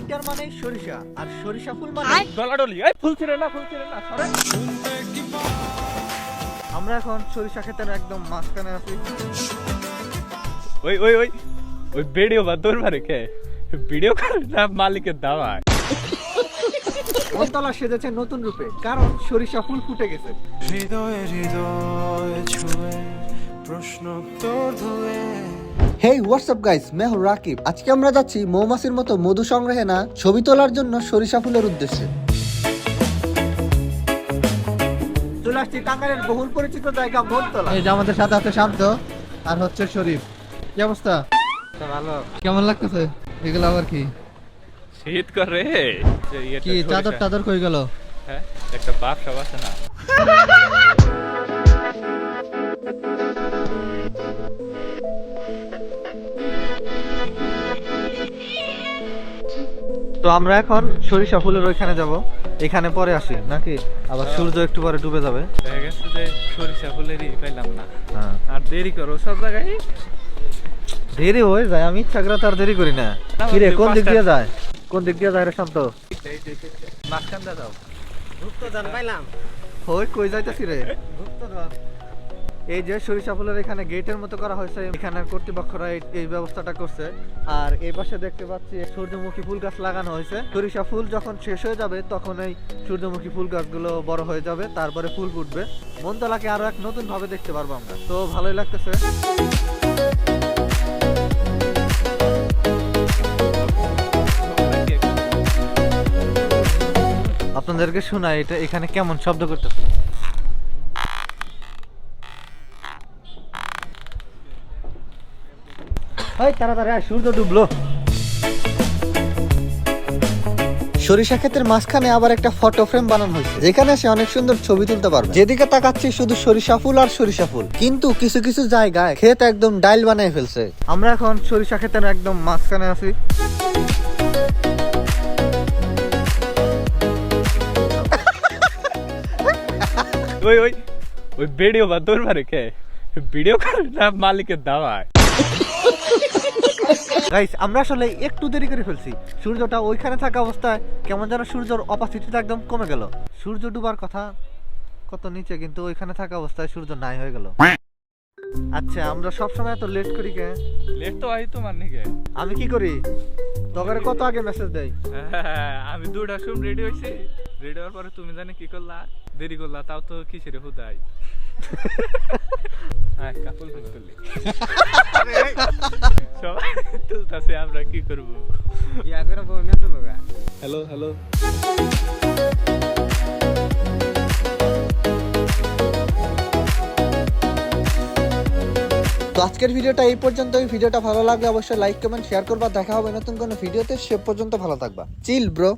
Winter মানে সরিষা আর সরিষা ফুল মানে ডলাডলি। এই ফুল ছিঁড়ে না সরে। আমরা এখন সরিষা ক্ষেতের একদম মাঝখানে আছি। ওই ওই ওই ওই ভিডিও বা তোর বারে কে ভিডিও করে না মালিকের দাওয়ায়। বনতলা সেজেছে নতুন রূপে, কারণ সরিষা ফুল ফুটে গেছে। হৃদয়ে হৃদয় ছুঁয়ে প্রশ্ন তোর ধুয়ে। হেই হোয়াটসঅ্যাপ গাইস, मैं हूं রাকিব। আজকে আমরা যাচ্ছি মৌমাছির মতো মধু সংগ্রহে না ছবি তোলার জন্য সরিষা ফুলের উদ্দেশ্যে। চলে আসছি টাঙ্গাইলের বহুল পরিচিত জায়গা বনতলা। এই যে আমাদের সাথে আছে শান্ত আর হচ্ছে শরীফ। কি অবস্থা? ভালো। কেমন লাগতেছে? এগুলো আবার কি শীত করে কি চাদর টাদর কই গেল? হ্যাঁ, একটা বাপ সব আছে না। তো আমরা এখন সরিষা ফুলের ওইখানে যাব, এখানে পরে আসি নাকি? আবার সূর্য একটু পরে ডুবে যাবে। দেখা গেছে যে সরিষা ফুলেরই পাইলাম না। হ্যাঁ, আর দেরি করো সব জায়গায়। দেরি হয়ে যায়, আমি ইচ্ছা করে তার দেরি করি না। কি রে, কোন দিক দিয়ে যায়? কোন দিক দিয়ে যায় রে শান্ত? মাঝখান দিয়ে যাও। ওই কই যাইতেছি রে? এই যে সরিষা ফুলের এখানে গেটের মতো করা হয়েছে, এখানে কর্তৃপক্ষরা এই ব্যবস্থাটা করছে। আর এই পাশে দেখতে পাচ্ছি সূর্যমুখী ফুল গাছ লাগানো হয়েছে। সরিষা ফুল যখন শেষ হয়ে যাবে তখন এই সূর্যমুখী ফুল গাছগুলো বড় হয়ে যাবে, তারপরে ফুল ফুটবে। বনতলাকে আরো এক নতুন ভাবে দেখতে পারবো আমরা, তো ভালোই লাগতেছে। আপনাদেরকে শোনাই এটা এখানে কেমন শব্দ করতেছে। এই তাড়াতাড়ি আয়, সূর্য ডুবলো। সরিষা ক্ষেতের মাঝখানে আবার একটা ফটো ফ্রেম বানানো হয়েছে, যেখানে সে অনেক সুন্দর ছবি তুলতে পারবে। যেদিকে তাকাচ্ছি শুধু সরিষা ফুল আর সরিষা ফুল, কিন্তু কিছু কিছু জায়গায় ক্ষেত একদম ডাইল বানিয়ে ফেলছে। আমরা এখন সরিষা ক্ষেতের একদম মাঝখানে আছি। ওই ওই ওই ভিডিও বা তোর বারে কে ভিডিও করে না মালিকের দাওয়ায়। গাইস, আমরা আসলে একটু দেরি করে ফেলছি। সূর্যটা ওইখানে থাকা অবস্থায় কেমন যেন সূর্যের অপাসিটিটা একদম কমে গেল। সূর্য ডুবার কথা কত নিচে, কিন্তু ওইখানে থাকা অবস্থায় সূর্য নাই হয়ে গেল। আচ্ছা, আমরা সবসময় এত লেট করি কে? লেট তো আই তোমার নিকে। আমি কি করি? তবে কত আগে মেসেজ দেই। আমি 2টার সময় রেডি হয়েছি। রেডি হওয়ার পরে তুমি জানি কি করলা, দেরি করলা, তাও তো কিসের হুদাই। কাপল করলি সবাই তুলতাছে, আমরা কি করবো? Hello hello. তো আজকের ভিডিওটা এই পর্যন্তই। ভিডিওটা ভালো লাগলে অবশ্যই লাইক কমেন্ট শেয়ার করবা। দেখা হবে নতুন কোনো ভিডিওতে, সে পর্যন্ত ভালো থাকবা। Chill bro.